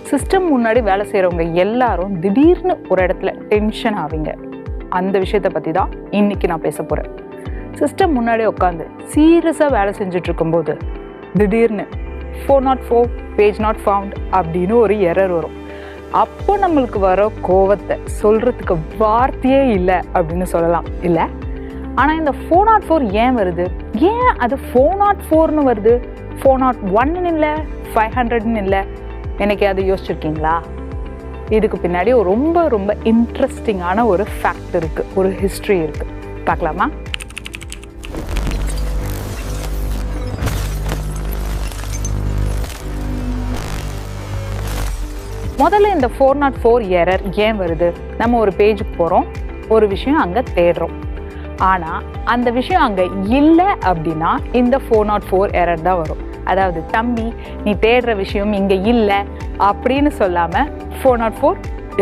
System முன்னாடி வேலை செய்கிறவங்க எல்லாரும் திடீர்னு ஒரு இடத்துல டென்ஷன் ஆவீங்க. அந்த விஷயத்தை பற்றி தான் இன்னைக்கு நான் பேச போகிறேன். சிஸ்டம் முன்னாடி உட்காந்து சீரியஸாக வேலை செஞ்சுட்டு இருக்கும்போது திடீர்னு 404 பேஜ் நாட் ஃபவுண்ட் அப்படின்னு ஒரு எரர் வரும். அப்போ நம்மளுக்கு வர கோவத்தை சொல்கிறதுக்கு வார்த்தையே இல்லை அப்படின்னு சொல்லலாம் இல்லை. ஆனால் இந்த 404 ஏன் வருது, ஏன் அது 404ன்னு வருது, 401 இல்லை 500ன்னு இல்லை, எனக்கு அதை யோசிச்சிருக்கீங்களா? இதுக்கு பின்னாடி ஒரு ரொம்ப ரொம்ப இன்ட்ரெஸ்டிங்கான ஒரு ஃபேக்ட் இருக்குது, ஒரு ஹிஸ்ட்ரி இருக்குது. பார்க்கலாமா? முதல்ல இந்த 404 எரர் ஏன் வருது? நம்ம ஒரு பேஜுக்கு போகிறோம், ஒரு விஷயம் அங்கே தேடுறோம், ஆனால் அந்த விஷயம் அங்கே இல்லை அப்படின்னா இந்த 404 எரர் தான் வரும். அதாவது தம்பி நீ தேடுற விஷயம் இங்கே இல்லை அப்படின்னு சொல்லாமல் 404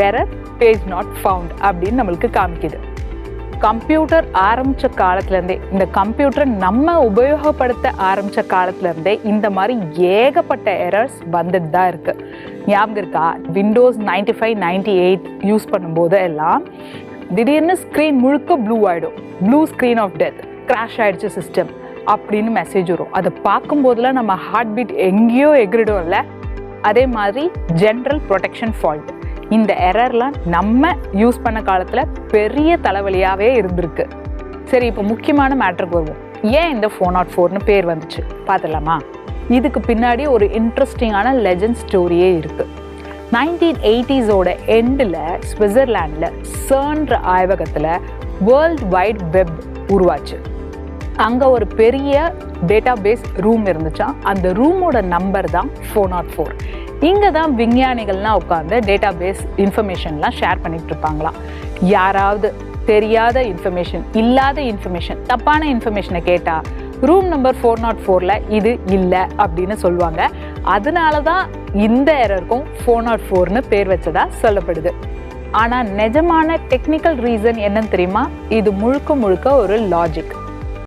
எரர் பேஜ் நாட் ஃபவுண்ட் அப்படின்னு நம்மளுக்கு காமிக்குது. கம்ப்யூட்டர் ஆரம்பித்த காலத்துலேருந்தே, இந்த கம்ப்யூட்டரை நம்ம உபயோகப்படுத்த ஆரம்பித்த காலத்துலேருந்தே இந்த மாதிரி ஏகப்பட்ட எரர்ஸ் வந்துட்டு தான் இருக்குது. ஞாபகம் இருக்கா? விண்டோஸ் 95, 98 யூஸ் பண்ணும்போது எல்லாம் திடீர்னு ஸ்க்ரீன் முழுக்க ப்ளூ ஆகிடும். Blue screen of death, crash ஆகிடுச்சு சிஸ்டம் அப்படின்னு மெசேஜ் வரும். அதை பார்க்கும்போதெல்லாம் நம்ம ஹார்ட் பீட் எங்கேயோ எகிரிடும்ல. அதே மாதிரி ஜென்ரல் ப்ரொடெக்ஷன் ஃபால்ட், இந்த எரர்லாம் நம்ம யூஸ் பண்ண காலத்தில் பெரிய தலைவலியாகவே இருந்திருக்கு. சரி, இப்போ முக்கியமான மேட்ருக்கு வருவோம். ஏன் இந்த 404ன்னு பேர் வந்துச்சு பார்த்துடலாமா? இதுக்கு பின்னாடி ஒரு இன்ட்ரெஸ்டிங்கான லெஜண்ட் ஸ்டோரியே இருக்குது. 1980s எண்டில் ஸ்விட்சர்லாண்டில் CERN ஆய்வகத்தில் வேர்ல்ட் வைட் வெப் உருவாச்சு. அங்கே ஒரு பெரிய டேட்டா பேஸ் ரூம் இருந்துச்சா, அந்த ரூமோட நம்பர் தான் 404. இங்கே தான் விஞ்ஞானிகள்லாம் உட்காந்து டேட்டா பேஸ் இன்ஃபர்மேஷன்லாம் ஷேர் பண்ணிட்டு இருப்பாங்களாம். யாராவது தெரியாத இன்ஃபர்மேஷன், இல்லாத இன்ஃபர்மேஷன், தப்பான இன்ஃபர்மேஷனை கேட்டால் ரூம் நம்பர் 404ல் இது இல்லை அப்படின்னு சொல்லுவாங்க. அதனால தான் இந்த எரருக்கும் 404ன்னு பேர் வச்சதா சொல்லப்படுது. ஆனால் நிஜமான டெக்னிக்கல் ரீசன் என்னன்னு தெரியுமா? இது முழுக்க முழுக்க ஒரு லாஜிக்.